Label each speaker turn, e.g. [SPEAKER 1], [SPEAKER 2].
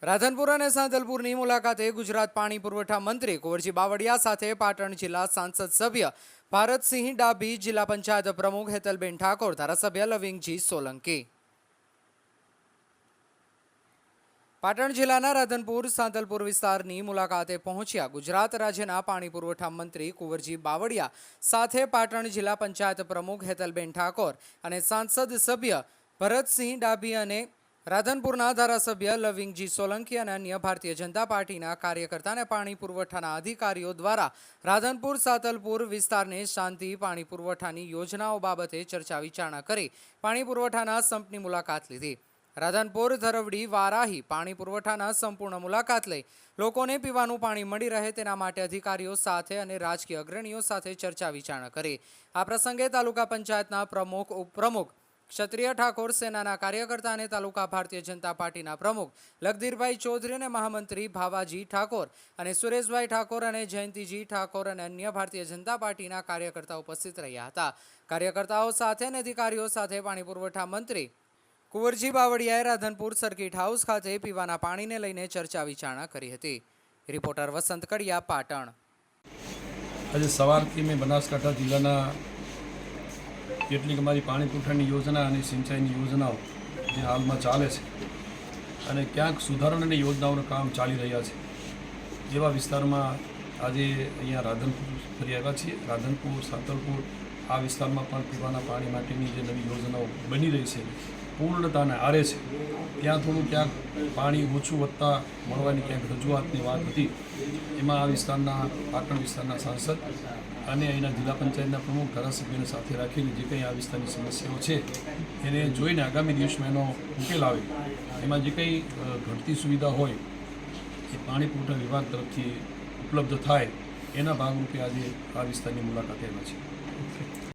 [SPEAKER 1] રાધનપુર અને સાંતલપુરની મુલાકાતે ગુજરાત પાણી પુરવઠા મંત્રી કુંવરજી બાવળિયા સાથે પાટણ જિલ્લા સાંસદ સભ્ય ભારતસિંહ ડાભી, જિલ્લા પંચાયત પ્રમુખ હેતલબેન ઠાકોર, ધારાસભ્ય લવિંગજી સોલંકી। પાટણ જિલ્લાના રાધનપુર સાંતલપુર વિસ્તારની મુલાકાતે પહોંચ્યા ગુજરાત રાજ્યના પાણી પુરવઠા મંત્રી કુંવરજી બાવળિયા સાથે પાટણ જિલ્લા પંચાયત પ્રમુખ હેતલબેન ઠાકોર અને સાંસદ સભ્ય ભરતસિંહ ડાભી અને રાધનપુરના ધારાસભ્ય લવિંગજી સોલંકી અને અન્ય ભારતીય જનતા પાર્ટીના કાર્યકર્તા અને પાણી પુરવઠાના અધિકારીઓ દ્વારા રાધનપુર સાંતલપુર વિસ્તારને શાંતિ પાણી પુરવઠાની યોજનાઓ બાબતે ચર્ચા વિચારણા કરી પાણી પુરવઠાના સંપની મુલાકાત લીધી। રાધનપુર ધરવડી વારાહી પાણી પુરવઠાના સંપૂર્ણ મુલાકાત લઈ લોકોને પીવાનું પાણી મળી રહે તેના માટે અધિકારીઓ સાથે અને રાજકીય અગ્રણીઓ સાથે ચર્ચા વિચારણા કરી। આ પ્રસંગે તાલુકા પંચાયતના પ્રમુખ, ઉપપ્રમુખ, ક્ષત્રિય ઠાકોર સેનાના કાર્યકર્તા અને તાલુકા ભારતીય જનતા પાર્ટીના પ્રમુખ લગધીરભાઈ ચૌધરી અને મહામંત્રી ભાવાજી ઠાકોર અને સુરેશભાઈ ઠાકોર અને જયંતિજી ઠાકોર અને અન્ય ભારતીય જનતા પાર્ટીના કાર્યકર્તાઓ ઉપસ્થિત રહ્યા હતા। કાર્યકર્તાઓ સાથે અને અધિકારીઓ સાથે પાણી પુરવઠા મંત્રી કુંવરજી બાવળિયાએ રાધનપુર સર્કિટ હાઉસ ખાતે પીવાના પાણીને લઈને ચર્ચા વિચારણા કરી હતી। રિપોર્ટર વસંત કડિયા, પાટણ।
[SPEAKER 2] આજે સવારથી મેં બનાસકાંઠા જિલ્લાના કેટલીક અમારી પાણી પુરવઠાની યોજના અને સિંચાઈની યોજનાઓ જે હાલમાં ચાલે છે અને ક્યાંક સુધારણાની યોજનાઓનું કામ ચાલી રહ્યા છે એવા વિસ્તારમાં આજે અહીંયા રાધનપુર ફરી આવ્યા છીએ। રાધનપુર, સાંતલપુર આ વિસ્તારમાં પણ પીવાના પાણી માટેની જે નવી યોજનાઓ બની રહી છે પૂર્ણતાને આરે છે। ત્યાં થોડું ક્યાંક પાણી ઓછું વધતા મળવાની ક્યાંક રજૂઆતની વાત હતી, એમાં આ વિસ્તારના પાટણ વિસ્તારના સાંસદ અને અહીંના જિલ્લા પંચાયતના પ્રમુખ, ધારાસભ્યોને સાથે રાખીને જે કંઈ આ વિસ્તારની સમસ્યાઓ છે એને જોઈને આગામી દિવસમાં એનો ઉકેલ આવે એમાં જે કંઈ ઘટતી સુવિધા હોય એ પાણી પુરવઠા વિભાગ તરફથી ઉપલબ્ધ થાય એના ભાગરૂપે આજે આ વિસ્તારની મુલાકાતે આવ્યા છે।